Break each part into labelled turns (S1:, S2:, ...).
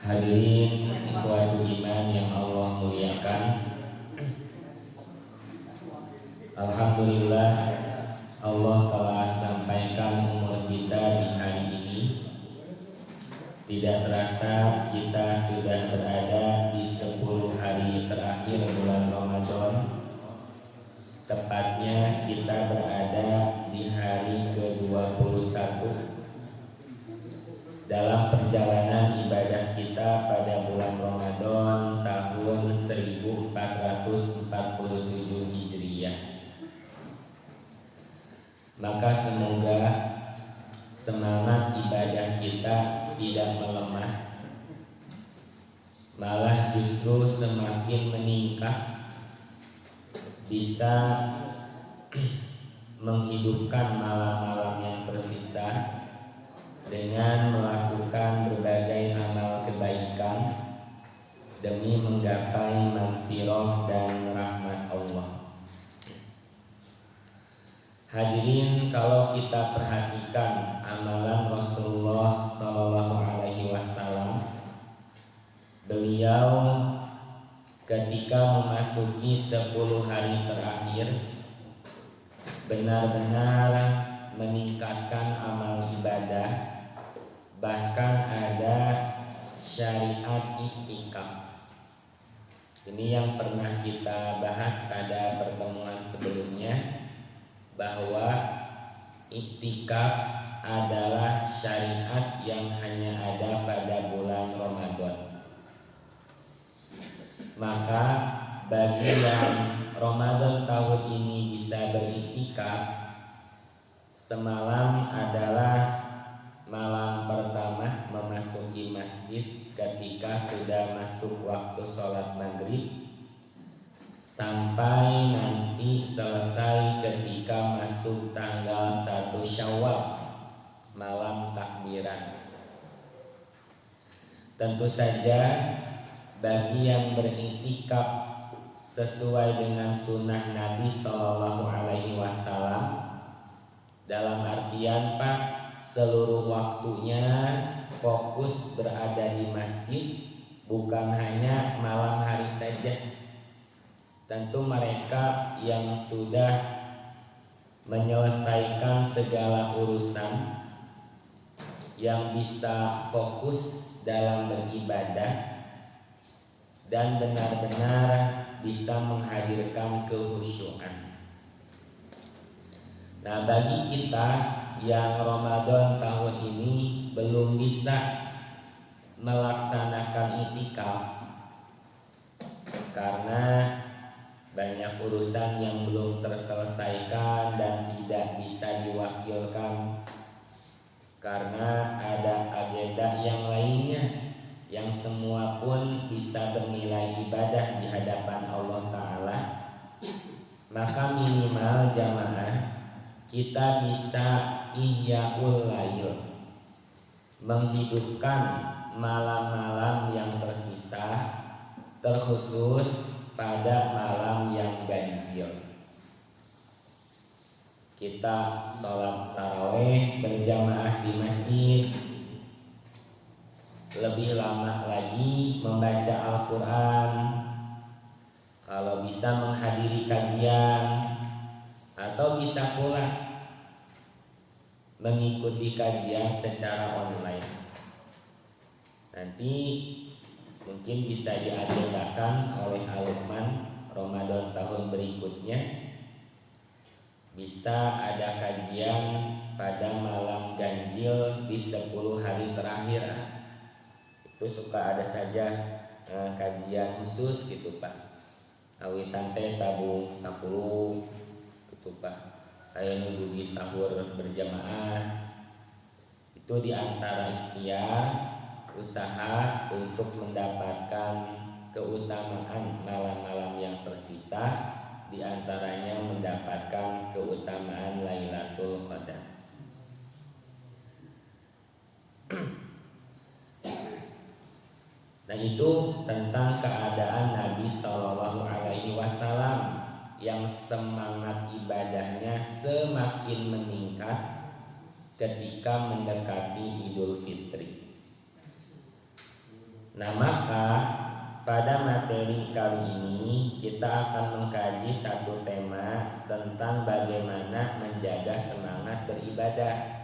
S1: Hadirin ikhwatul iman yang Allah muliakan, alhamdulillah Allah telah sampaikan umur kita di hari ini. Tidak terasa kita sudah berada di 10 hari terakhir bulan Ramadan. Tepatnya kita berada di hari ke-21 dalam perjalanan ibadah kita pada bulan Ramadan tahun 1447 Hijriah. Maka semoga semangat ibadah kita tidak melemah, malah justru semakin meningkat, bisa menghidupkan malam-malam yang tersisa dengan melakukan berbagai amal kebaikan demi menggapai maghfirah dan rahmat Allah. Hadirin, kalau kita perhatikan amalan Rasulullah SAW, beliau ketika memasuki 10 hari terakhir benar-benar meningkatkan amal ibadah. Bahkan ada syariat iktikaf. Ini yang pernah kita bahas pada pertemuan sebelumnya, bahwa iktikaf adalah syariat yang hanya ada pada bulan Ramadan. Maka bagi yang Ramadan tahun ini bisa beriktikaf, semalam adalah malam pertama memasuki masjid ketika sudah masuk waktu sholat maghrib, sampai nanti selesai ketika masuk tanggal 1 Syawal, malam takbiran. Tentu saja bagi yang beriktikaf sesuai dengan sunnah Nabi SAW, dalam artian seluruh waktunya fokus berada di masjid, bukan hanya malam hari saja. Tentu mereka yang sudah menyelesaikan segala urusan, yang bisa fokus dalam beribadah dan benar-benar bisa menghadirkan kehusyuan. Nah, bagi kita yang Ramadan tahun ini belum bisa melaksanakan iktikaf karena banyak urusan yang belum terselesaikan dan tidak bisa diwakilkan karena ada agenda yang lainnya, yang semua pun bisa bernilai ibadah di hadapan Allah Ta'ala, maka minimal jamaah kita bisa ihyaul lail, menghidupkan malam-malam yang tersisa, terkhusus pada malam yang ganjil. Kita sholat tarawih berjamaah di masjid, lebih lama lagi membaca Al-Quran, kalau bisa menghadiri kajian, atau bisa pula mengikuti kajian secara online. Nanti mungkin bisa diagendakan oleh alumni Ramadan tahun berikutnya, bisa ada kajian pada malam ganjil di 10 hari terakhir. Itu suka ada saja kajian khusus gitu Pak, awitan teh tabung 10 gitu Pak, saya nunggu sahur berjamaah. Itu diantara ikhtiar usaha untuk mendapatkan keutamaan malam-malam yang tersisa, diantaranya mendapatkan keutamaan Lailatul Qadar. Nah, itu tentang keadaan Nabi SAW yang semangat ibadahnya semakin meningkat ketika mendekati Idul Fitri. Nah, maka pada materi kali ini kita akan mengkaji satu tema tentang bagaimana menjaga semangat beribadah.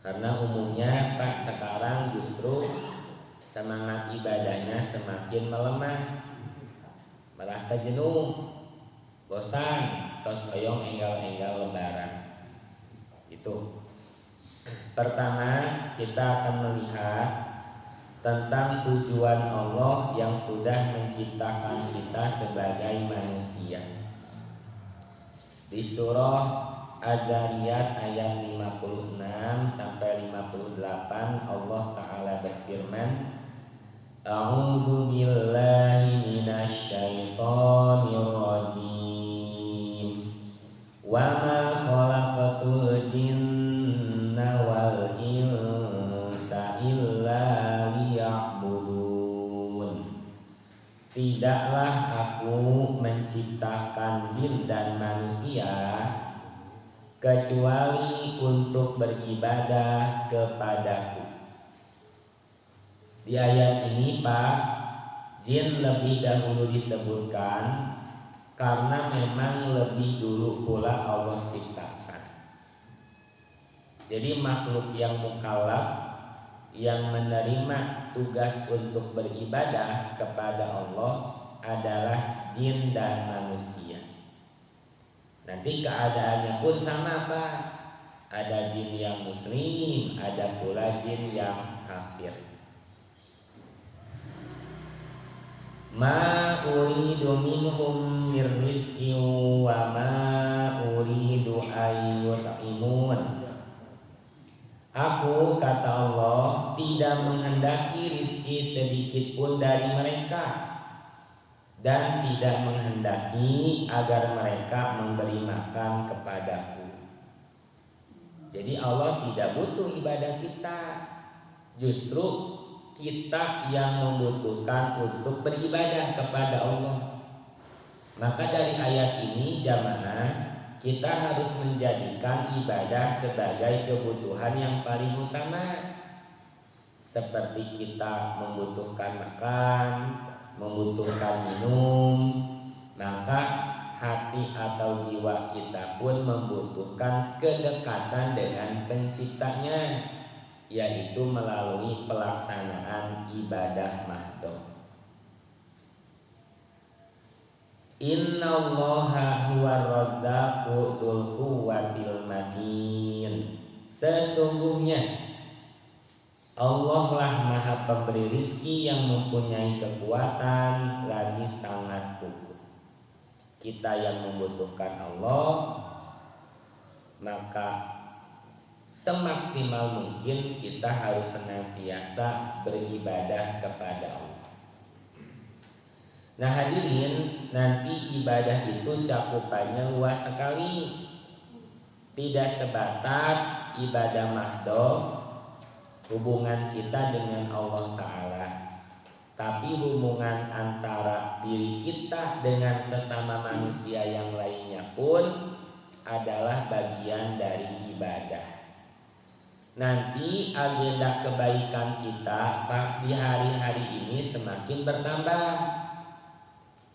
S1: Karena umumnya Pak sekarang justru semangat ibadahnya semakin melemah, merasa jenuh, bosan, tos oyong enggal-enggal lebaran. Itu. Pertama, kita akan melihat tentang tujuan Allah yang sudah menciptakan kita sebagai manusia. Di surah Az-Zariyat ayat 56 sampai 58 Allah Ta'ala berfirman, A'udzu billahi minasy syaithanir rajim. Wa ma khalaqatul jinna wal insa illa liya'budun. Tidaklah aku menciptakan jin dan manusia kecuali untuk beribadah kepadaku. Di ayat ini Pak, jin lebih dahulu disebutkan karena memang lebih dulu pula Allah ciptakan. Jadi makhluk yang mukallaf yang menerima tugas untuk beribadah kepada Allah adalah jin dan manusia. Nanti keadaannya pun sama Pak. Ada jin yang muslim, ada pula jin yang kafir. Ma uridu minhum mir rizqin wa ma uridu ayyut'imun. Aku, kata Allah, tidak menghendaki rizki sedikit pun dari mereka dan tidak menghendaki agar mereka memberi makan kepadaku. Jadi Allah tidak butuh ibadah kita, justru kita yang membutuhkan untuk beribadah kepada Allah. Maka dari ayat ini jamaah, kita harus menjadikan ibadah sebagai kebutuhan yang paling utama. Seperti kita membutuhkan makan, membutuhkan minum, maka hati atau jiwa kita pun membutuhkan kedekatan dengan penciptanya, yaitu melalui pelaksanaan ibadah mahdoh. Innallaha huwar razzaqu dzul quwwatil matin. Sesungguhnya Allah lah maha pemberi rizki yang mempunyai kekuatan lagi sangat kukuh. Kita yang membutuhkan Allah, maka semaksimal mungkin kita harus senantiasa beribadah kepada Allah. Nah hadirin, nanti ibadah itu cakupannya luas sekali. Tidak sebatas ibadah mahdoh, hubungan kita dengan Allah Ta'ala, tapi hubungan antara diri kita dengan sesama manusia yang lainnya pun adalah bagian dari ibadah. Nanti agenda kebaikan kita Pak di hari-hari ini semakin bertambah,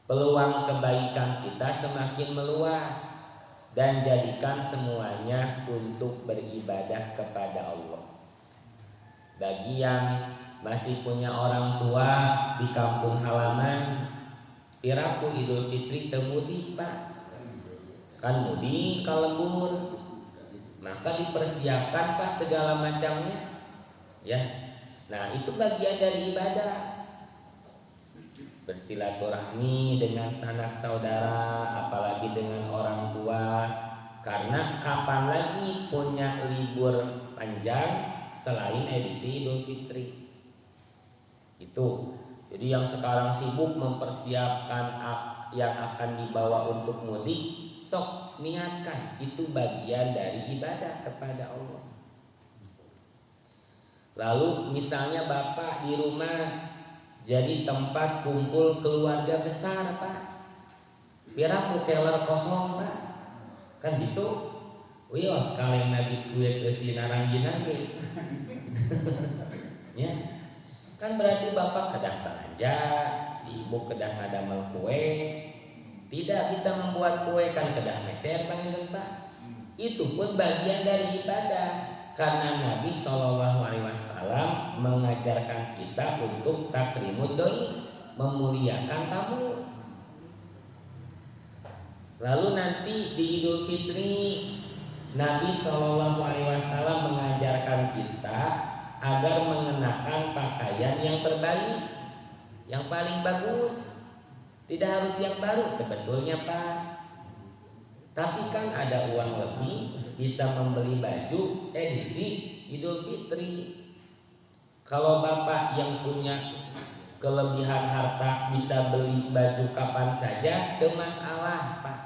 S1: peluang kebaikan kita semakin meluas, dan jadikan semuanya untuk beribadah kepada Allah. Bagi yang masih punya orang tua di kampung halaman, piraku Idul Fitri teu mudik Pak, kan mudik ka lembur, maka dipersiapkan Pak segala macamnya, ya. Nah itu bagian dari ibadah, bersilaturahmi dengan sanak saudara, apalagi dengan orang tua, karena kapan lagi punya libur panjang selain edisi Idul Fitri. Itu. Jadi yang sekarang sibuk mempersiapkan yang akan dibawa untuk mudik, sok niatkan, itu bagian dari ibadah kepada Allah. Lalu misalnya Bapak di rumah jadi tempat kumpul keluarga besar Pak, biar aku keler kosong Pak, kan gitu. Wios kaleng nabis kuit ke sinaranginan ge. Ya. Kan berarti bapak kedah belanja, si ibu kedah ngadamel kue, tidak bisa membuat kue kan kedah meser panggil pak. Itu pun bagian dari ibadah karena Nabi Shallallahu Alaihi Wasallam mengajarkan kita untuk takrimud doi, memuliakan tamu. Lalu nanti di Idul Fitri Nabi Shallallahu Alaihi Wasallam mengajarkan kita agar mengenakan pakaian yang terbaik, yang paling bagus. Tidak harus yang baru sebetulnya pak. Tapi kan ada uang lebih, bisa membeli baju edisi Idul Fitri. Kalau bapak yang punya kelebihan harta bisa beli baju kapan saja, itu masalah pak.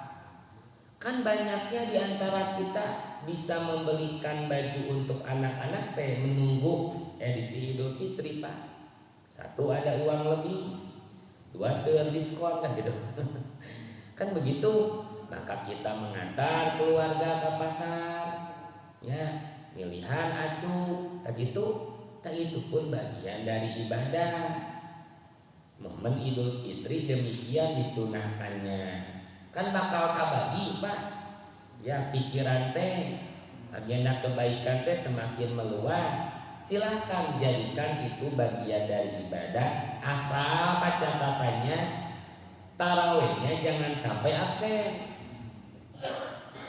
S1: Kan banyaknya di antara kita bisa membelikan baju untuk anak-anak teh menunggu edisi Idul Fitri pak. Satu ada uang lebih, dua seueur diskon kan gitu. Kan begitu. Maka kita mengantar keluarga ke pasar, ya milihan acuh, tak gitu, tak itu pun bagian dari ibadah. Momen Idul Fitri demikian disunahkannya. Kan bakal kabagi pak, ya pikiran teh, agenda kebaikan teh semakin meluas. Silahkan jadikan itu bagian dari ibadah, asal catatannya tarawehnya jangan sampai absen.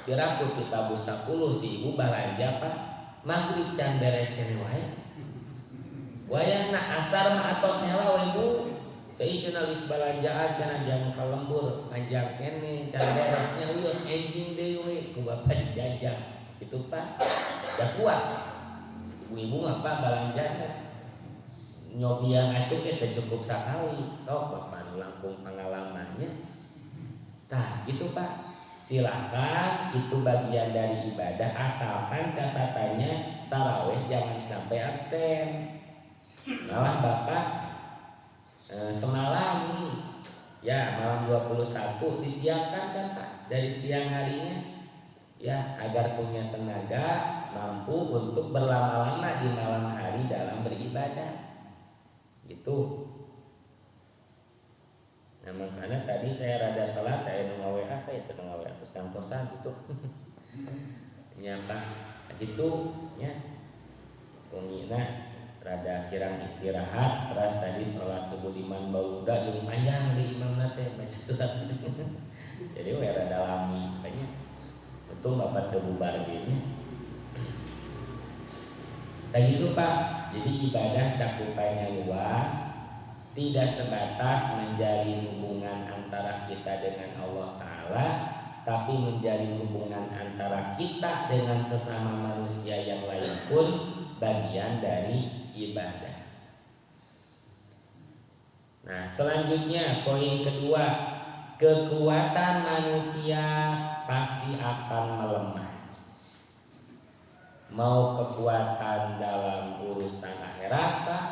S1: Kiraku kita busa 10 si ibu belanja pak, maghrib can beres kene wae. Wayahna asar mah atos hela we bu. Cai cenah geus balanjaan cenah jam kalembur panjang kene can beresnya wios enjing deui we ku bapak dijajah. Itu pak. Da kuat. Ibu-ibu ngapa balanjana? Nyobian acuh teh cukup sakali. Sok bapak langkung pengalamannya. Tah gitu pak. Silakan itu bagian dari ibadah asalkan catatannya taraweh jangan sampai absen. Malah bapak semalam nih ya malam 21 disiapkan kan pak dari siang harinya ya agar punya tenaga mampu untuk berlama-lama di malam hari dalam beribadah gitu. Nah makanya tadi saya rada telat saya nunggu WA saya itu nunggu WA terus kantosan gitu. Nyapa gitu ya. Pengina rada kirang istirahat terus tadi sholat subuh liman bauda jeung panjang di imam nate baca surat itu. Jadi we rada lami banyak. Betul bapak terbubar gini. Tadi itu Pak, jadi ibadah cakupannya luas. Tidak sebatas menjalin hubungan antara kita dengan Allah Ta'ala, tapi menjalin hubungan antara kita dengan sesama manusia yang lain pun bagian dari ibadah. Nah selanjutnya poin kedua, kekuatan manusia pasti akan melemah. Mau kekuatan dalam urusan akhirat Pak,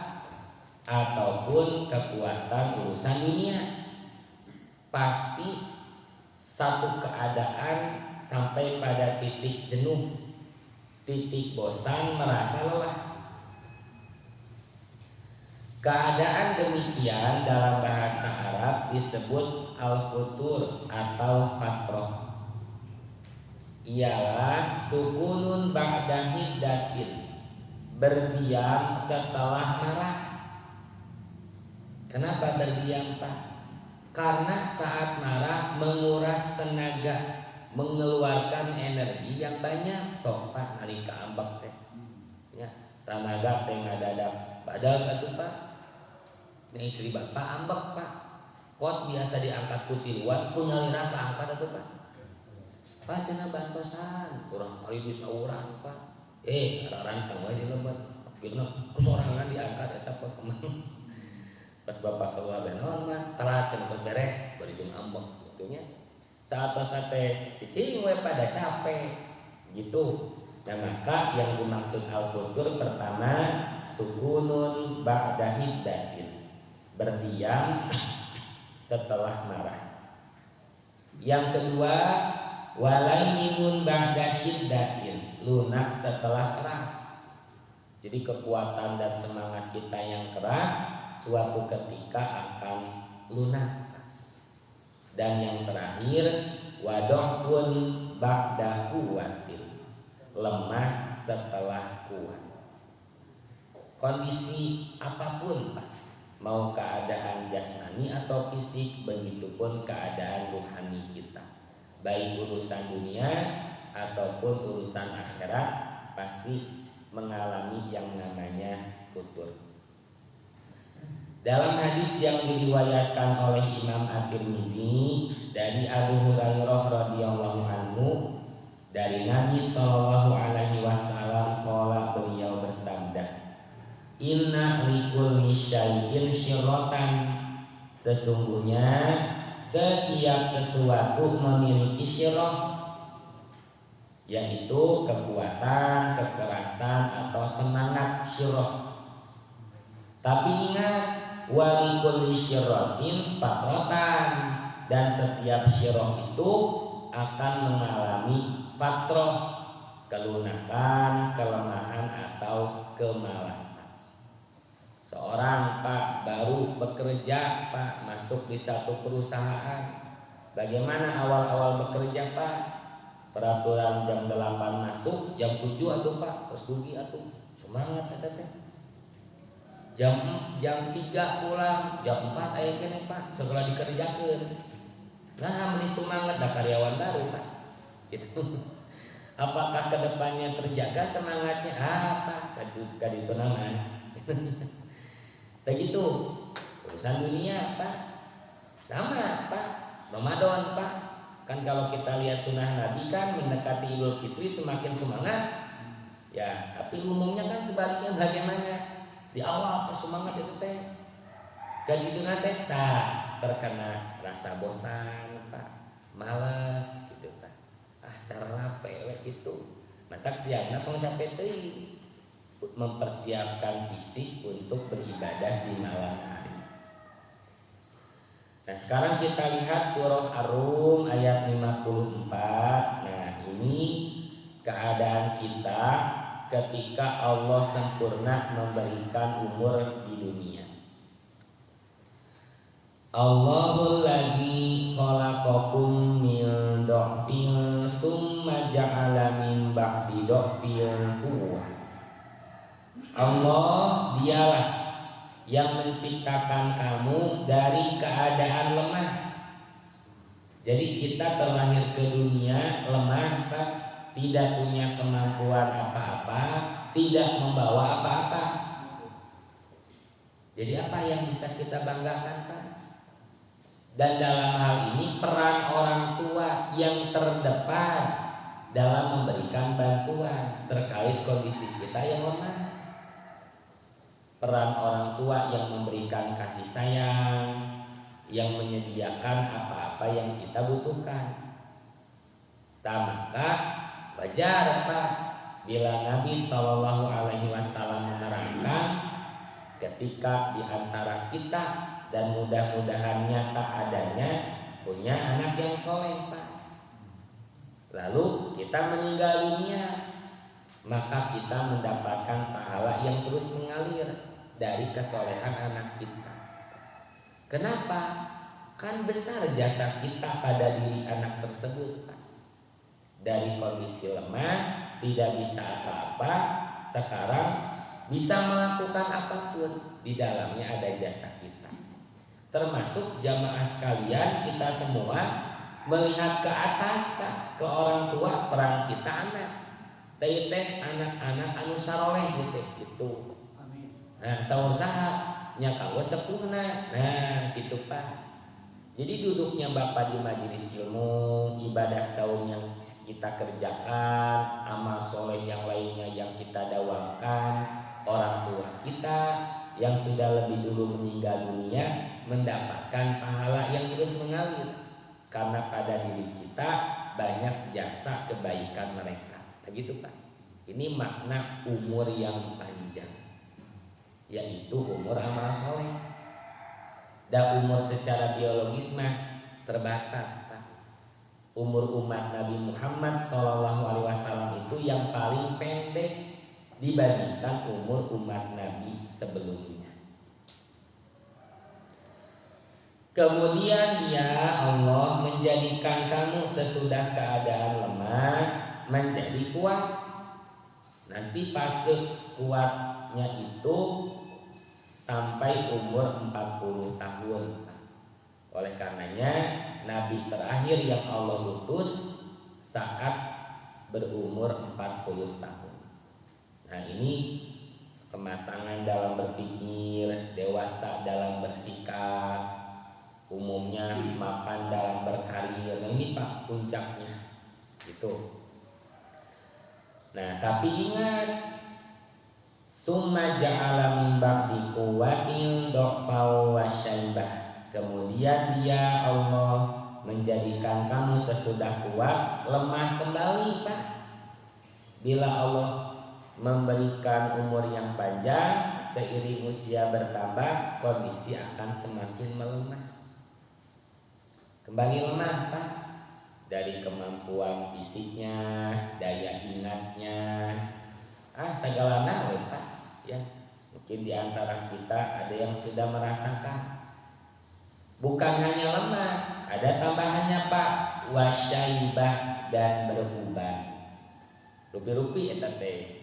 S1: ataupun kekuatan urusan dunia, pasti satu keadaan sampai pada titik jenuh, titik bosan, merasa lelah. Keadaan demikian dalam bahasa Arab disebut al-futur atau fatroh. Ialah sukunun ba'da hiddatin, berdiam setelah marah. Kenapa berdiam Pak? Karena saat marah menguras tenaga, mengeluarkan energi yang banyak. Sok Pak nalika ambek teh. Ya, tenaga teh ngadadak badag atuh Pak. Nah istri bapak ambek Pak. Pot biasa diangkat ku tiluan, ku nyalira keangkat atuh Pak. Pak cenah bantosan, kurang kali bisa urang Pak. Rarantang wae dilebet. Akhirna kusorangan diangkat eta Pak. Pas bapak keluar benon mah telat cenah tos beres bari jeung ambek kitu nya. Saat tos teh cicing we pada capek gitu. Nah maka yang dimaksud al-futur pertama sukunun ba'da hiddatin, berdiam setelah marah. Yang kedua walayyimun ba'da syiddatin, lunak setelah keras. Jadi kekuatan dan semangat kita yang keras suatu ketika akan lunak. Dan yang terakhir, wadofun ba'da quwwatin, lemah setelah kuat. Kondisi apapun Pak, mau keadaan jasmani atau fisik, begitupun keadaan ruhani kita, baik urusan dunia ataupun urusan akhirat, pasti mengalami yang namanya futur. Dalam hadis yang diriwayatkan oleh Imam At-Tirmizi dari Abu Hurairah radhiyallahu anhu, dari Nabi Shallallahu alaihi wasallam, qala, beliau bersabda, inna likulli syai'in syiratan, sesungguhnya setiap sesuatu memiliki syirah, yaitu kekuatan, kekerasan atau semangat syirah. Tapi ingat, walikulli syirratin fatrotan, dan setiap syirah itu akan mengalami fatroh, kelunakan, kelemahan atau kemalasan. Seorang Pak baru bekerja Pak, masuk di satu perusahaan. Bagaimana awal-awal bekerja Pak? Peraturan jam 8 masuk, jam 7 atuh Pak, terus dugi atuh. Semangat eta teh. Jam 3 pulang, jam 4 aya keneh Pak, segera dikerjakeun. Nah, meni semangat da karyawan baru Pak. Gitu. Apakah kedepannya terjaga semangatnya? Pak, kaditu naman. Begitu. Urusan dunia Pak, sama Pak. Ramadan Pak, kan kalau kita lihat sunnah Nabi kan mendekati Idul Fitri semakin semangat. Ya, tapi umumnya kan sebaliknya bagaimana? Di awal pas semangat itu teh, gitu nate terkena rasa bosan Pak, malas gitu Pak. Cara nape gitu. Matak siangna tong capek teuing, mempersiapkan fisik untuk beribadah di malam hari. Nah, sekarang kita lihat surah Ar-Rum ayat 54. Nah, ini keadaan kita ketika Allah sempurna memberikan umur di dunia. Allahul ladzi khalaqakum min dha'fin summa ja'ala min ba'di dha'fin quwwah. Allah dialah yang menciptakan kamu dari keadaan lemah. Jadi kita terlahir ke dunia lemah Pak, tidak punya kemampuan apa-apa, tidak membawa apa-apa. Jadi apa yang bisa kita banggakan Pak? Dan dalam hal ini peran orang tua yang terdepan dalam memberikan bantuan terkait kondisi kita yang lemah. Peran orang tua yang memberikan kasih sayang, yang menyediakan apa-apa yang kita butuhkan. Maka wajar Pak bila Nabi Shallallahu alaihi wasallam menerangkan, ketika di antara kita dan mudah-mudahan nyata adanya punya anak yang soleh Pak, lalu kita meninggal dunia, maka kita mendapatkan pahala yang terus mengalir dari kesolehan anak kita. Kenapa? Kan besar jasa kita pada diri anak tersebut Pak. Dari kondisi lemah, tidak bisa apa-apa, sekarang bisa melakukan apapun. Di dalamnya ada jasa kita. Termasuk jamaah sekalian, kita semua melihat ke atas Pak, ke orang tua, peran kita anak. Teh anak-anak anu saroleh gitu. Nah, sausaha nya kawa sepuhna. Nah, gitu Pak. Jadi duduknya Bapak di majelis ilmu, ibadah saum yang kita kerjakan, amal soleh yang lainnya yang kita dawamkan, orang tua kita yang sudah lebih dulu meninggal dunia mendapatkan pahala yang terus mengalir karena pada diri kita banyak jasa kebaikan mereka. Begitu Pak. Ini makna umur yang panjang, yaitu umur amal soleh. Dan umur secara biologis mah terbatas Pak. Umur umat Nabi Muhammad SAW itu yang paling pendek dibandingkan umur umat Nabi sebelumnya. Kemudian dia Allah menjadikan kamu sesudah keadaan lemah menjadi kuat. Nanti fase kuatnya itu sampai umur 40 tahun. Oleh karenanya Nabi terakhir yang Allah utus saat berumur 40 tahun. Nah ini kematangan dalam berpikir, dewasa dalam bersikap, umumnya mapan dalam berkarir. Nah ini Pak puncaknya gitu. Nah tapi ingat, summa ja'ala min ba'di quwwatin dha'fa wa syaibah. Kemudian dia Allah menjadikan kamu sesudah kuat lemah kembali Pak. Bila Allah memberikan umur yang panjang, seiring usia bertambah kondisi akan semakin melemah. Kembali lemah Pak, dari kemampuan fisiknya, daya ingatnya, segala hal Pak ya. Mungkin di antara kita ada yang sudah merasakan bukan hanya lemah, ada tambahannya Pak, wasyaibah dan beruban. Rupi-rupi eta teh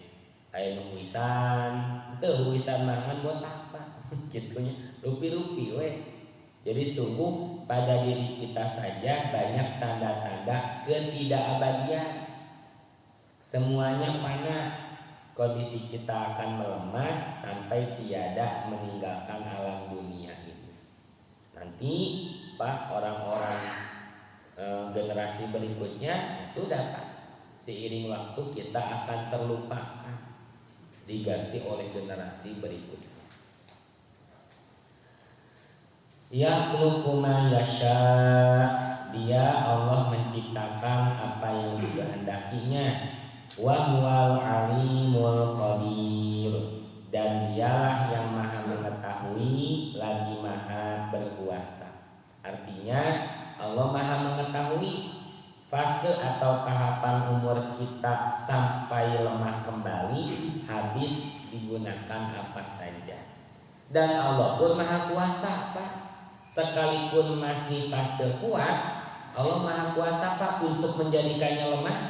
S1: aya nu wisan, teu wisan mangan buat apa gitunya, rupi-rupi we. Jadi sungguh pada diri kita saja banyak tanda-tanda ketidakabadian. Semuanya fana. Kondisi kita akan melemah sampai tiada meninggalkan alam dunia ini. Nanti Pak orang-orang generasi berikutnya sudah Pak, seiring waktu kita akan terlupakan, diganti oleh generasi berikutnya. Yakhluqu ma yasha, dia Allah menciptakan apa yang dikehendakinya. Wa huwal alimul qadir, dan dialah yang maha mengetahui lagi maha berkuasa. Artinya Allah maha mengetahui fase atau tahapan umur kita sampai lemah kembali, habis digunakan apa saja. Dan Allah pun maha kuasa Pak. Sekalipun masih fase kuat, Allah maha kuasa Pak untuk menjadikannya lemah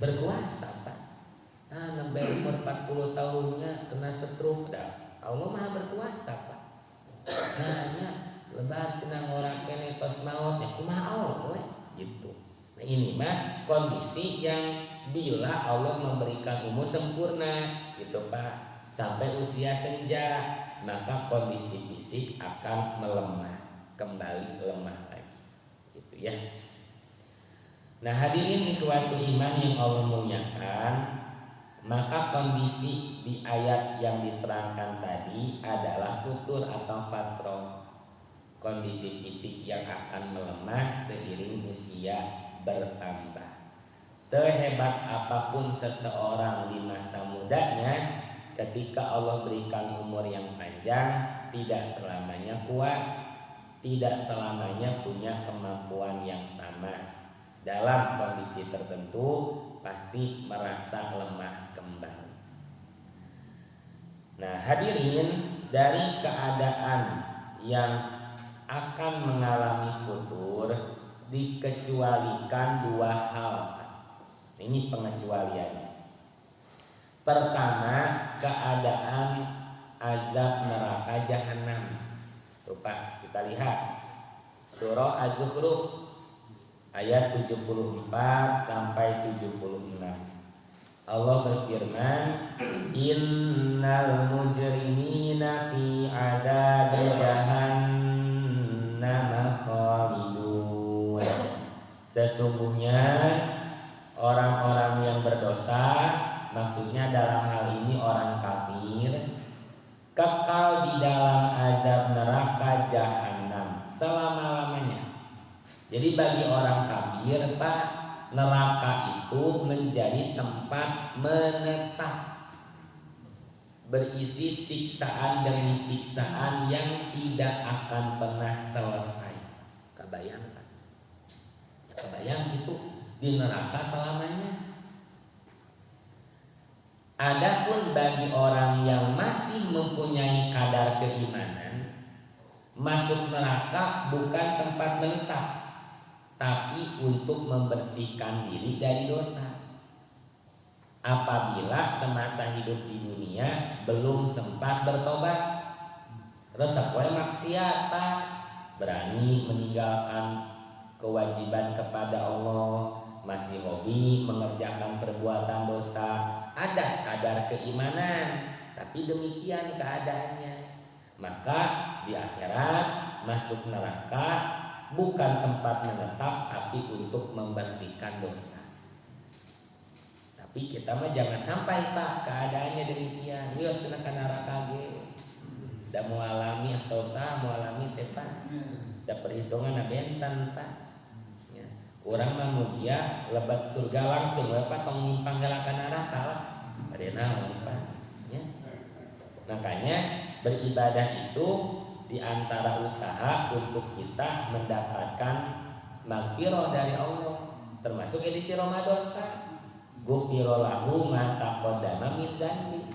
S1: berkuasa Pak. Nah sampai umur 40 tahunnya kena stroke dah, Allah maha berkuasa Pak. Nah nya lebar cenah orang kene tos mautnya kumaha Allah we gitu. Nah ini mah kondisi yang bila Allah memberikan umur sempurna gitu Pak, sampai usia senja, maka kondisi fisik akan melemah, kembali lemah lagi gitu ya. Nah hadirin ikhwatu iman yang Allah muliakan, maka kondisi di ayat yang diterangkan tadi adalah futur atau fatroh, kondisi fisik yang akan melemah seiring usia bertambah. Sehebat apapun seseorang di masa mudanya, ketika Allah berikan umur yang panjang, tidak selamanya kuat, tidak selamanya punya kemampuan yang sama. Dalam kondisi tertentu pasti merasa lemah kembali. Nah hadirin, dari keadaan yang akan mengalami futur dikecualikan dua hal. Ini pengecualiannya. Pertama, keadaan azab neraka jahanam. Tuh Pak, kita lihat surah Az-Zukhruf ayat 74 sampai 76. Allah berfirman, innal mujrimina fi adabi jahannam khalidun. Sesungguhnya orang-orang yang berdosa, maksudnya dalam hal ini orang kafir, kekal di dalam azab neraka jahanam selama-lamanya. Jadi bagi orang kafir Pak, neraka itu menjadi tempat menetap, berisi siksaan demi siksaan yang tidak akan pernah selesai. Kebayang Pak? Kebayang itu di neraka selamanya. Adapun bagi orang yang masih mempunyai kadar keimanan, masuk neraka bukan tempat menetap, tapi untuk membersihkan diri dari dosa. Apabila semasa hidup di dunia belum sempat bertobat, terus sapoe maksiat Pak, berani meninggalkan kewajiban kepada Allah, masih hobi mengerjakan perbuatan dosa, ada kadar keimanan, tapi demikian keadaannya, maka di akhirat masuk neraka bukan tempat menetap, tapi untuk membersihkan dosa. Tapi kita mah jangan sampai Pak keadaannya demikian. Yo silakan neraka ge. Da mau alami asa usaha mau alami teh Pak. Da perhitungan bentan Pak. Ya. Urang mah mugia lebat surga langsung we Pak tong nyimpang heula ka neraka lah. Bade naon Pak. Ya. Makanya beribadah itu diantara usaha untuk kita mendapatkan maghfirah dari Allah, termasuk edisi Ramadan Pak. Ghufira lahu ma taqaddama min dzanbi.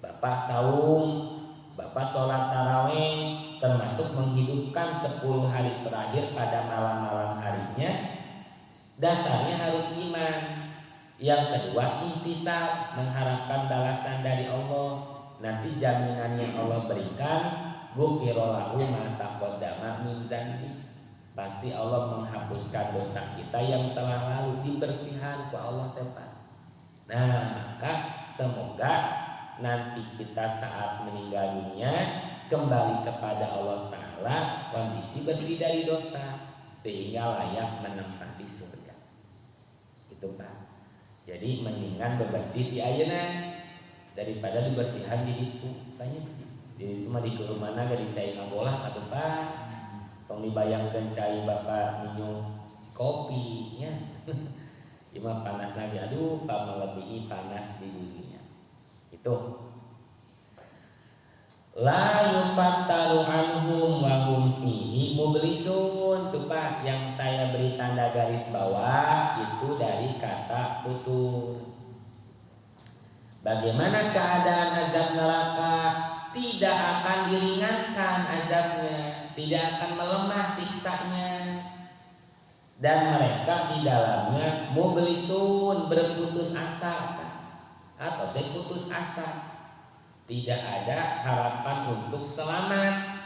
S1: Bapak saum, Bapak sholat tarawih, termasuk menghidupkan 10 hari terakhir pada malam-malam harinya, dasarnya harus iman. Yang kedua ihtisab, mengharapkan balasan dari Allah. Nanti jaminan yang Allah berikan, ghufira lahu ma taqaddama min dzanbi. Pasti Allah menghapuskan dosa kita yang telah lalu, dibersihkan ku Allah tempat. Nah, maka semoga nanti kita saat meninggal dunia kembali kepada Allah Ta'ala kondisi bersih dari dosa, sehingga layak menempati surga. Itu Pak. Jadi mendingan bebersih di ayeuna daripada dibersihan di ditu. Banyak di itu mah di mana gak dicai ngabolah atuh Pak. Tong dibayangkeun cai Bapak minum kopi nya. Cuma panas lagi, aduh Pak melebihi panas di dunia. Itu la yufattaru anhum wa hum fihi mublisun. Tuh Pak yang saya beri tanda garis bawah itu dari kata futur. Bagaimana keadaan azab neraka? Tidak akan diringankan azabnya, tidak akan melemah siksanya. Dan mereka di dalamnya mublisun, berputus asa atau saya putus asa, tidak ada harapan untuk selamat.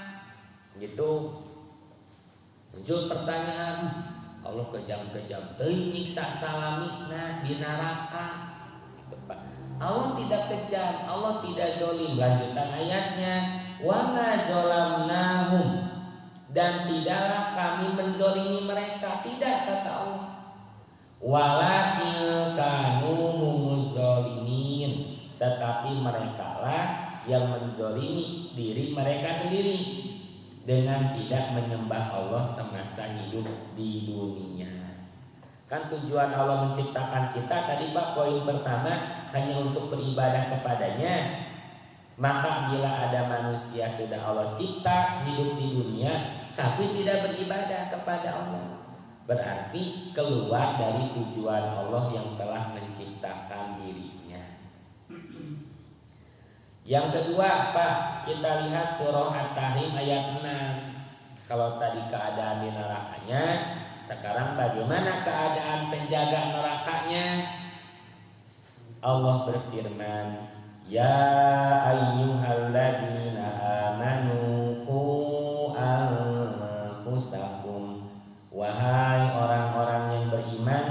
S1: Gitu muncul pertanyaan, Allah kejam-kejam teuing nyiksa salamina di neraka. Allah tidak kejam, Allah tidak zalim. Lanjutan ayatnya, wa ma zalamnahum, dan tidaklah kami menzolimi mereka, tidak kata Allah. Walakin kanu muzolimin, tetapi mereka lah yang menzolimi diri mereka sendiri dengan tidak menyembah Allah semasa hidup di dunia. Kan tujuan Allah menciptakan kita tadi Pak, poin pertama hanya untuk beribadah kepadanya. Maka bila ada manusia sudah Allah cipta hidup di dunia tapi tidak beribadah kepada Allah, berarti keluar dari tujuan Allah yang telah menciptakan dirinya. Yang kedua Pak, kita lihat surah At-Tahrim ayat 6. Kalau tadi keadaan di nerakanya, sekarang bagaimana keadaan penjaga nerakanya? Allah berfirman, ya ayyuhalladzina amanu qu anfusakum, wahai orang-orang yang beriman,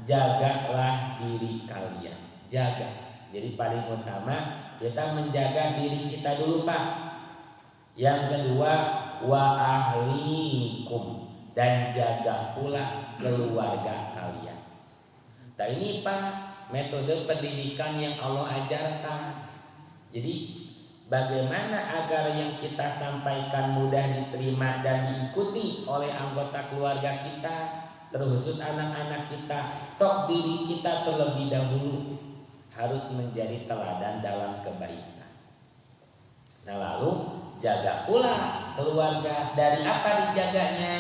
S1: jagalah diri kalian. Jaga. Jadi paling utama kita menjaga diri kita dulu Pak. Yang kedua wa ahlikum, dan jaga pula keluarga kalian. Nah ini Pak metode pendidikan yang Allah ajarkan. Jadi bagaimana agar yang kita sampaikan mudah diterima dan diikuti oleh anggota keluarga kita, terkhusus anak-anak kita. Sok diri kita terlebih dahulu harus menjadi teladan dalam kebaikan. Nah lalu jaga pula keluarga. Dari apa dijaganya?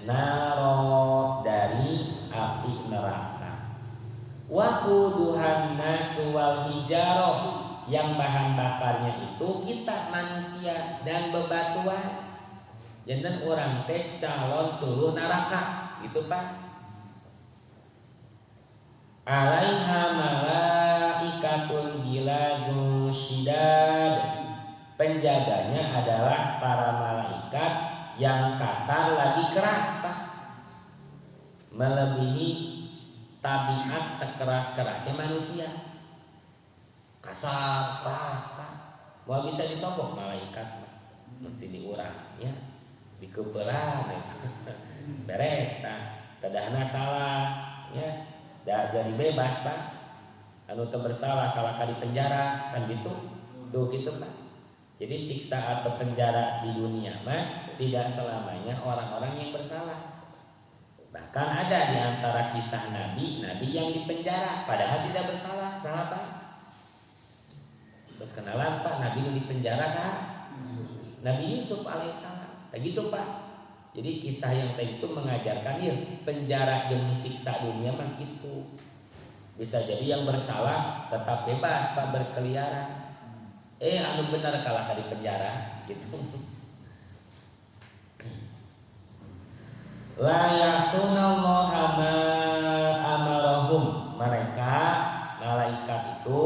S1: Naro, dari api neraka. Waquduhan nasu wal hijarah, yang bahan bakarnya itu kita manusia dan bebatuan. Janten orang teh calon suruh neraka gitu Pak. Alaiha malaikatun gilazun syidad, penjaganya adalah para malaikat yang kasar lagi keras Pak, melebihi tabiat sekeras-kerasnya manusia. Kasar keras Pak, mau bisa disobok malaikat Pak, mesti diurang ya, dikepelan beres Pak, tadahna salah ya, dah jadi bebas Pak, anu teu bersalah kalaka di penjara kan gitu tuh gitu Pak. Jadi siksa atau penjara di dunia mah tidak selamanya orang-orang yang bersalah. Bahkan ada di antara kisah nabi yang dipenjara padahal tidak bersalah. Salah Pak. Terus kenalan Pak, nabi yang dipenjara salah Nabi Yusuf alaihissalam. Tak gitu Pak. Jadi kisah yang tadi itu mengajarkan ya penjara jeung siksa dunia mah gitu. Bisa jadi yang bersalah tetap bebas Pak berkeliaran. Anu benar kalah di penjara gitu. La yasunallaha ma amarahum, mereka malaikat itu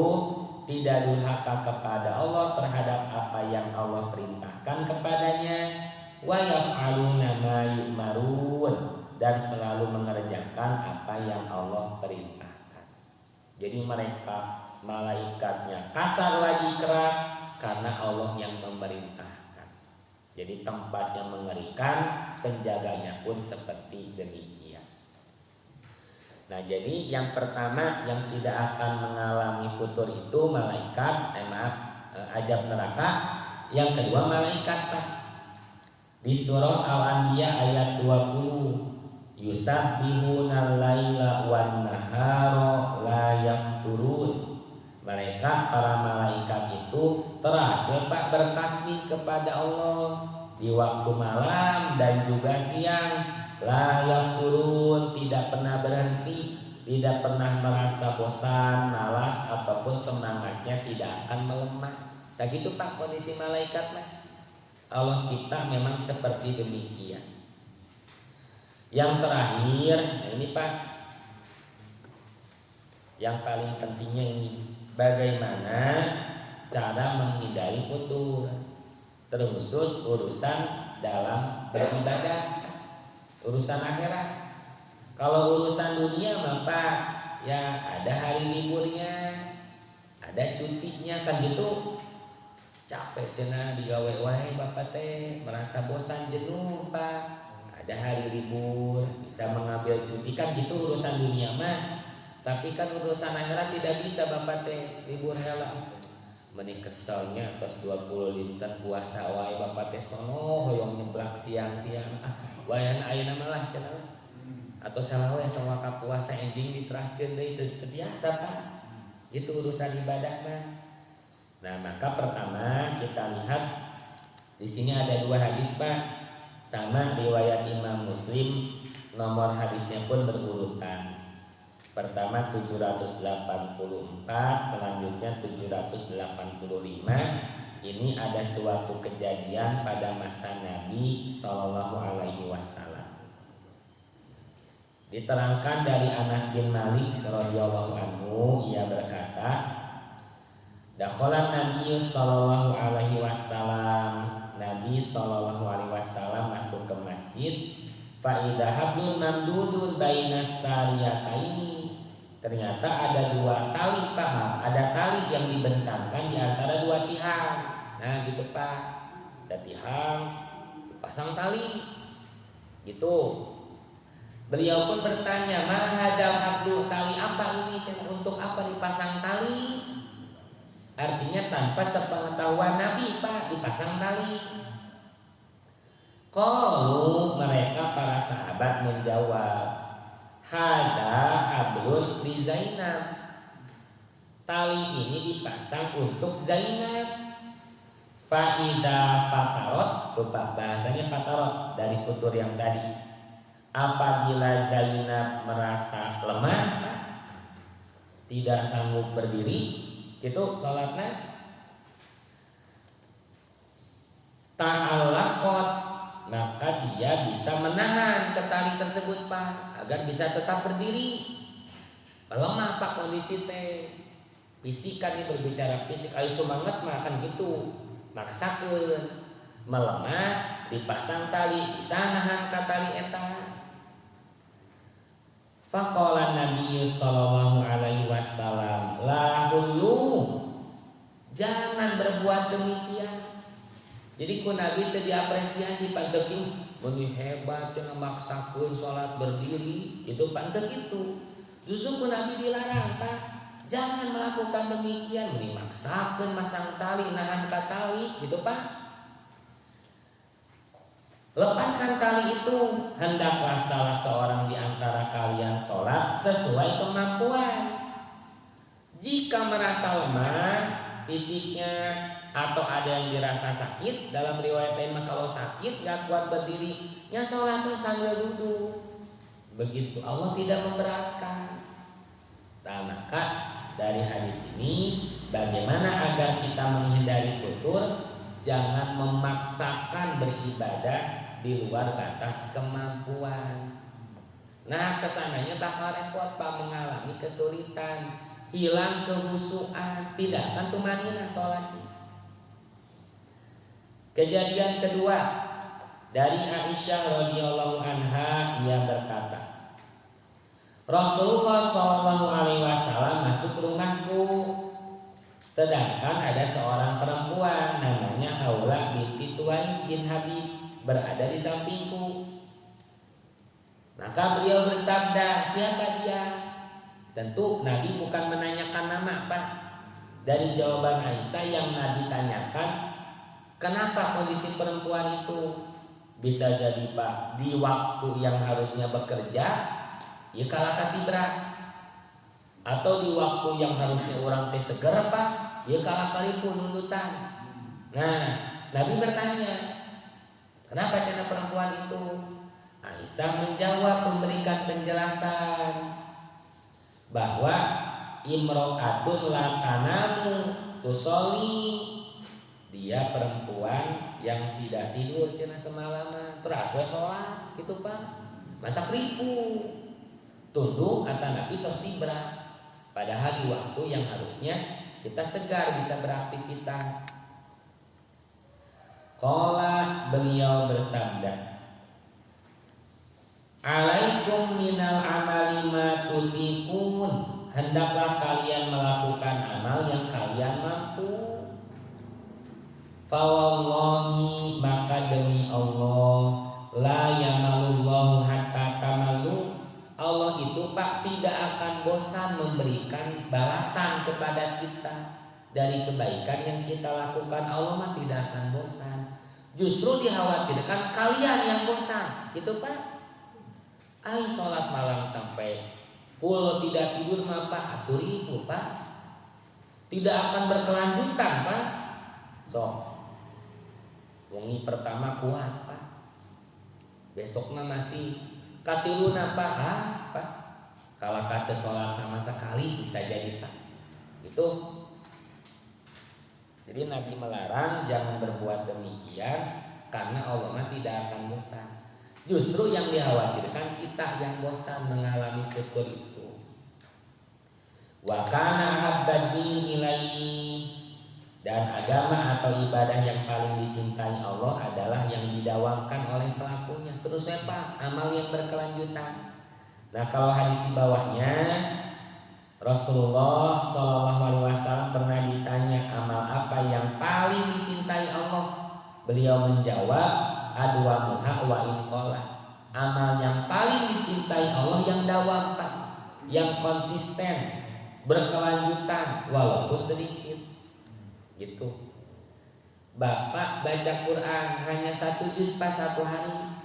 S1: tidak durhaka kepada Allah terhadap apa yang Allah perintahkan kepadanya. Wa yaf'aluna ma yu'marun, dan selalu mengerjakan apa yang Allah perintahkan. Jadi mereka malaikatnya kasar lagi keras karena Allah yang memerintahkan. Jadi tempatnya mengerikan, penjaganya pun seperti demikian. Nah jadi yang pertama yang tidak akan mengalami futur itu malaikat, azab neraka. Yang kedua malaikat Pak. Di surah Al-Anbiya ayat 20, yusabbihuna laila wan nahara la yafturun. Mereka para malaikat itu terus Pak bertasbih kepada Allah di waktu malam dan juga siang. La yafturun, tidak pernah berhenti, tidak pernah merasa bosan, malas ataupun semangatnya tidak akan melemah. Tak gitu Pak kondisi malaikat lah. Allah cipta memang seperti demikian. Yang terakhir, nah ini Pak, yang paling pentingnya ini, bagaimana cara menghindari futur, terkhusus urusan dalam beribadah, urusan akhirat. Kalau urusan dunia mah Pak, ya ada hari liburnya, ada cutinya kan gitu. Capek cenah digawe wae Bapak teh, merasa bosan jenuh Pak. Ada hari libur, bisa mengambil cuti kan gitu urusan dunia mah. Tapi kan urusan akhirat tidak bisa Bapak teh libur heula. Meni keselnya tos 20 dinten puasa wae Bapak teh sono hoyong nyeblak siang-siang. Wayan ayeuna mah lah cenah. Atau salah we tong waka puasa enjing diteraskeun deui teu biasa Pak. Gitu urusan ibadah mah. Nah, maka pertama kita lihat di sini ada dua hadis Pak, sama riwayat Imam Muslim, nomor hadisnya pun berurutan. Pertama 784, selanjutnya 785. Ini ada suatu kejadian pada masa Nabi Shallallahu Alaihi Wasallam. Diterangkan dari Anas bin Malik radhiyallahu anhu, ia berkata, dakhala Nabi sallallahu alaihi wasallam, Nabi sallallahu alaihi wasallam masuk ke masjid, fa idza hablun mamdudun bainas sariyataini, ternyata ada dua tali Pak, ada tali yang dibentangkan di antara dua tiang. Nah gitu Pak, ada tiang pasang tali gitu. Beliau pun bertanya, ma hadal hablu, tali apa ini, untuk apa dipasang tali? Artinya tanpa sepengetahuan Nabi Pak dipasang tali. Qalu, mereka para sahabat menjawab, hada hablun li Zainab, tali ini dipasang untuk Zainab. Faida fatarot, tuh Pak bahasanya fatarot dari futur yang tadi. Apabila Zainab merasa lemah, tidak sanggup berdiri itu salatna ta'allaqat, maka dia bisa menahan ke tali tersebut Pak agar bisa tetap berdiri. Lemah Pak kondisi teh fisikan ini berbicara fisik ayo semangat mah akan gitu maksakeun melemah dipasang tali bisa nahan ka tali eta. Faqala Nabi sallallahu alaihi wasallam la hullu, jangan berbuat demikian. Jadi ku Nabi teh diapresiasi panteu benih hebat cenah maksakeun salat berdiri gitu panteu kitu. Justru ku Nabi dilarang Pak, jangan melakukan demikian, meni maksakeun masang tali nahan ka tali gitu Pak. Lepaskan tali itu, hendaklah salah seorang di antara kalian sholat sesuai kemampuan. Jika merasa lemah fisiknya atau ada yang dirasa sakit, dalam riwayat lain kalau sakit gak kuat berdiri, ya sholatnya sambil duduk. Begitu Allah tidak memberatkan. Nah, maka dari hadis ini bagaimana agar kita menghindari futur? Jangan memaksakan beribadah di luar batas kemampuan. Nah kesananya bakal repot Pak, mengalami kesulitan, hilang kehusuan, tidak akan tumanina sholatnya. Kejadian kedua dari Aisyah radhiyallahu anha, ia berkata, Rasulullah Shallallahu alaihi wasallam masuk rumahku, sedangkan ada seorang perempuan namanya Haula binti Tuwaid bin Habib berada di sampingku. Maka beliau bersabda, siapa dia? Tentu Nabi bukan menanyakan nama Pak. Dari jawaban Aisyah yang Nabi tanyakan, kenapa kondisi perempuan itu? Bisa jadi Pak, di waktu yang harusnya bekerja, ya kalakati berat. Atau di waktu yang harusnya orang teh seger Pak, ya kalakali pun nunutan. Nah, Nabi bertanya, kenapa cenah perempuan itu? Aisyah menjawab memberikan penjelasan bahwa imro'atun la tanamu tusoli, dia perempuan yang tidak tidur cenah semalaman, terus we sholat gitu Pak, mata keripu tunduk kata Nabi tos tibra. Padahal di waktu yang harusnya kita segar bisa beraktivitas. Qala, beliau bersabda, alaikum minal amali ma tutikun, hendaklah kalian melakukan amal yang kalian mampu. Fawallahi, maka demi Allah, la yamalullahu hatta tamalu, Allah itu Pak tidak akan bosan memberikan balasan kepada kita dari kebaikan yang kita lakukan. Allah mah tidak akan bosan. Justru dikhawatirkan kalian yang bosan, gitu Pak. Ayo sholat malam sampai full tidak tidur mah Pak, atur ibu Pak. Tidak akan berkelanjutan Pak. So, wengi pertama kuat Pak. Besoknya masih katiluna Pak, Pak. Kalau kata sholat sama sekali bisa jadi Pak. Itu. Jadi Nabi melarang jangan berbuat demikian karena Allah tidak akan bosan. Justru yang dikhawatirkan kita yang bosan mengalami futur itu. Wa kana habbadin ilaihi, dan agama atau ibadah yang paling dicintai Allah adalah yang didawamkan oleh pelakunya. Terus Pak, amal yang berkelanjutan. Nah kalau hadis di bawahnya, Rasulullah Shallallahu alaihi wasallam pernah ditanya amal apa yang paling dicintai Allah. Beliau menjawab, adwamuha wa in qala, amal yang paling dicintai Allah yang dawam Pak, yang konsisten, berkelanjutan walaupun sedikit. Gitu. Bapak baca Quran hanya 1 juz pas 1 hari,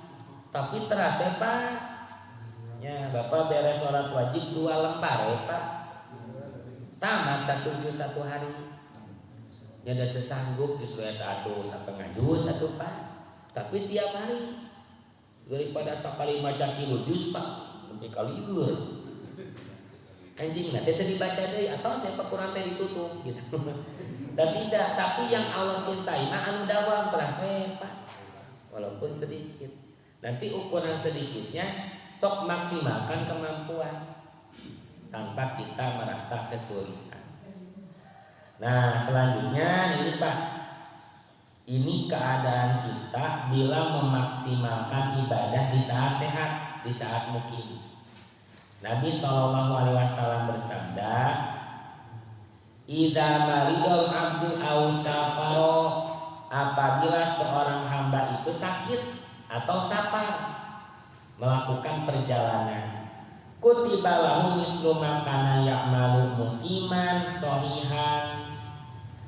S1: tapi terasa Pak. Ya, Bapak beres sholat wajib 2 lembar ya Pak. Tamat 1 juz 1 hari. Ya udah tersanggup justru atau 1,5 juz 1 Pak. Tapi tiap hari daripada sekali maca 3 juz Pak, lebih kali
S2: anjing nanti tadi dibaca deh atau siapa Quran teh ditutup gitu. Dan tidak, tapi yang Allah cintai mah anu dawam terasa Pak. Walaupun sedikit. Nanti ukuran sedikitnya sok maksimalkan kemampuan tanpa kita merasa kesulitan. Nah, selanjutnya ini Pak. Ini keadaan kita bila memaksimalkan ibadah di saat sehat, di saat mukim. Nabi SAW bersabda, "Idza maridul abdu aw safaro," apabila seorang hamba itu sakit atau safar melakukan perjalanan, kutiba lahu mislu ma kana ya'malu muqiman shahihan,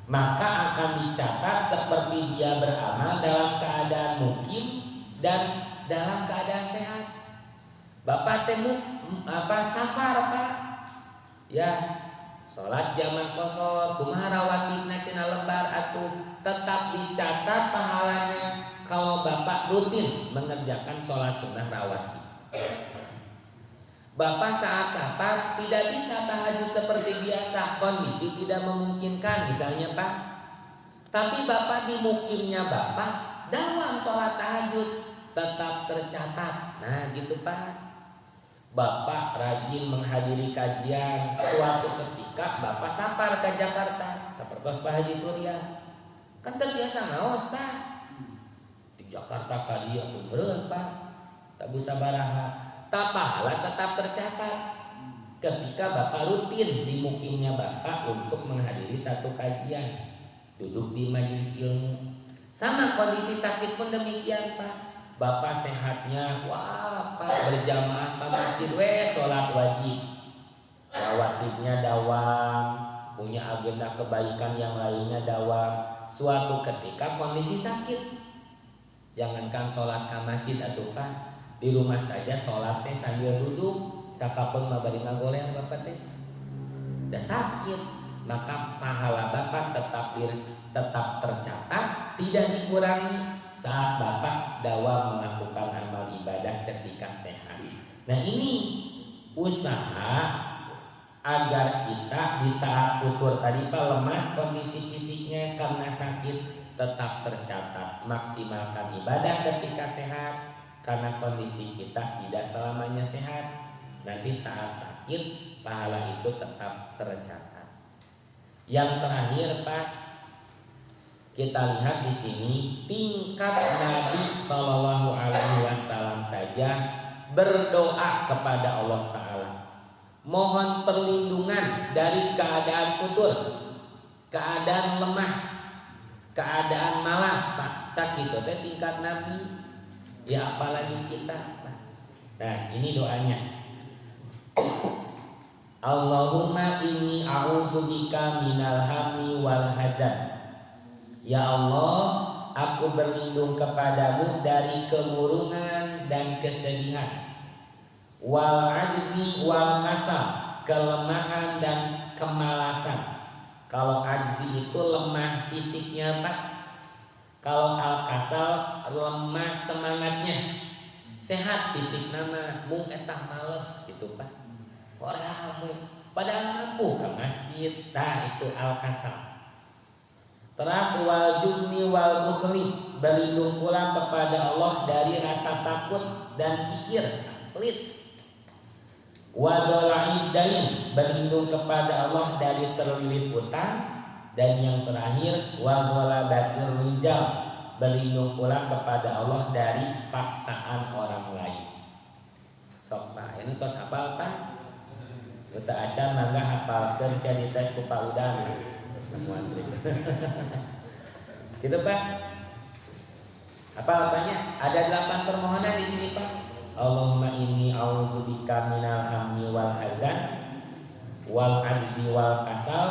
S2: maka akan dicatat seperti dia beramal dalam keadaan mukim dan dalam keadaan sehat. Bapak temu safar Pak, ya sholat jamaah qashar kumaha rawatibna cenah lembar atuh tetap dicatat pahalanya kalau Bapak rutin mengerjakan sholat sunnah rawatib. Bapak saat safar tidak bisa tahajud seperti biasa, kondisi tidak memungkinkan misalnya Pak. Tapi Bapak di mukimnya Bapak dawam sholat tahajud tetap tercatat. Nah gitu Pak. Bapak rajin menghadiri kajian, suatu ketika Bapak safar ke Jakarta seperti Pak Haji Surya. Kan terbiasa ngaos Pak. Di Jakarta ka dieu atuh meureun Pak. Tak bisa baraha. Pahala tetap tercatat ketika Bapak rutin di mukimnya Bapak untuk menghadiri satu kajian, duduk di majelis ilmu. Sama kondisi sakit pun demikian Pak. Bapak sehatnya, wah Pak berjamaah ke masjid, sholat wajib, rawatibnya dawam, punya agenda kebaikan yang lainnya dawam. Suatu ketika kondisi sakit, jangankan sholat ke masjid atau Pak, di rumah saja sholat teh sambil duduk, sakapeung mah bari ngagolean Bapak teh, udah sakit, maka pahala Bapak tetap tercatat, tidak dikurangi saat Bapak dawam melakukan amal ibadah ketika sehat. Nah ini usaha agar kita di saat futur tadi Pak lemah kondisi fisiknya karena sakit tetap tercatat, maksimalkan ibadah ketika sehat karena kondisi kita tidak selamanya sehat. Nanti saat sakit pahala itu tetap tercatat. Yang terakhir Pak, kita lihat di sini tingkat Nabi Shallallahu Alaihi Wasallam saja berdoa kepada Allah Taala, mohon perlindungan dari keadaan futur, keadaan lemah, keadaan malas Pak. Sakit itu tingkat Nabi, ya apalagi kita Pak. Nah ini doanya. Allahumma inni a'udzubika minal hammi wal hazan. Ya Allah, aku berlindung kepadamu dari kemurungan dan kesedihan, wal ajzi wal kasal, kelemahan dan kemalasan. Kalau ajzi itu lemah fisiknya Pak, kalau al kasal lemah semangatnya, sehat fisik nama mung eta males gitu Pak. Orang padahal mampu ke masjid, nah itu al kasal. Terus wal jubni wal bukhli, berlindung pula kepada Allah dari rasa takut dan kikir, pelit. Wadola'id dain, berlindung kepada Allah dari terlilit utang. Dan yang terakhir wa ghalabatir rijal, berlindung pula kepada Allah dari paksaan orang lain. Sok Pak, ini tos hafal Pak? Kita acan mangga hafalkeun jadi tes ku Pak Udan. Gitu Pak. Apa-apanya? Ada 8 permohonan di sini Pak. Allahumma inni a'udzubika minal hammi wal hazan wal ajzi wal kasal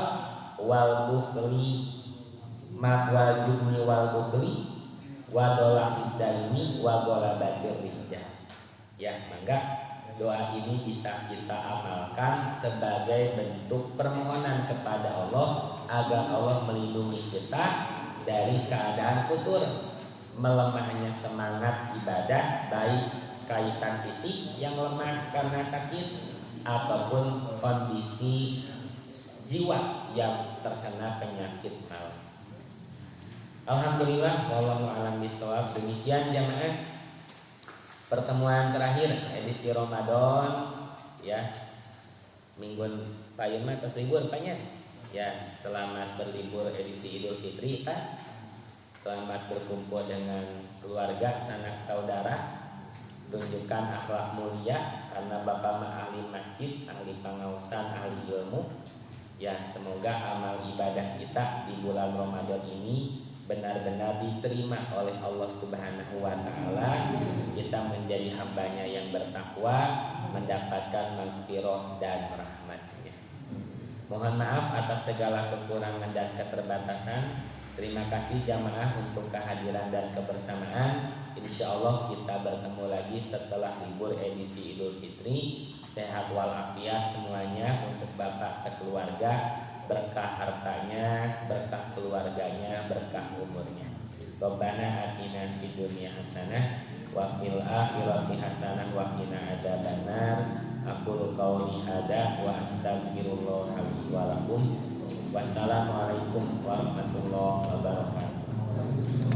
S2: wal bukhli wal jubni wal bukhli wa dola'id daini wa ghalabatir rijal. Ya, mangga doa ini bisa kita amalkan sebagai bentuk permohonan kepada Allah agar Allah melindungi kita dari keadaan futur, melemahnya semangat ibadah baik kaitan fisik yang lemah karena sakit ataupun kondisi jiwa yang terkena penyakit malas. Alhamdulillah, wallahu a'lam bishawab. Demikian jamaah pertemuan terakhir edisi Ramadan ya. Minggu payun mah tos libur Pak nya. Ya, selamat berlibur edisi Idul Fitri Pak. Selamat berkumpul dengan keluarga, sanak saudara. Tunjukkan akhlak mulia karena Bapak mah ahli masjid, ahli pengawasan, ahli ilmu. Ya, semoga amal ibadah kita di bulan Ramadan ini benar-benar diterima oleh Allah Subhanahu wa taala. Kita menjadi hambanya yang bertakwa, mendapatkan maghfirah dan rahmatnya. Mohon maaf atas segala kekurangan dan keterbatasan. Terima kasih jamaah untuk kehadiran dan kebersamaan. Insya Allah kita bertemu lagi setelah libur edisi Idul Fitri. Sehat walafiat semuanya untuk Bapak sekeluarga. Berkah hartanya, berkah keluarganya, berkah umurnya. Rabbana atina fid dunya hasanah wa fil akhirati hasanah wa qina adzabannar. Aqulu qouli hadza wa astaghfirullah li wa lakum. Wassalamualaikum warahmatullahi wabarakatuh.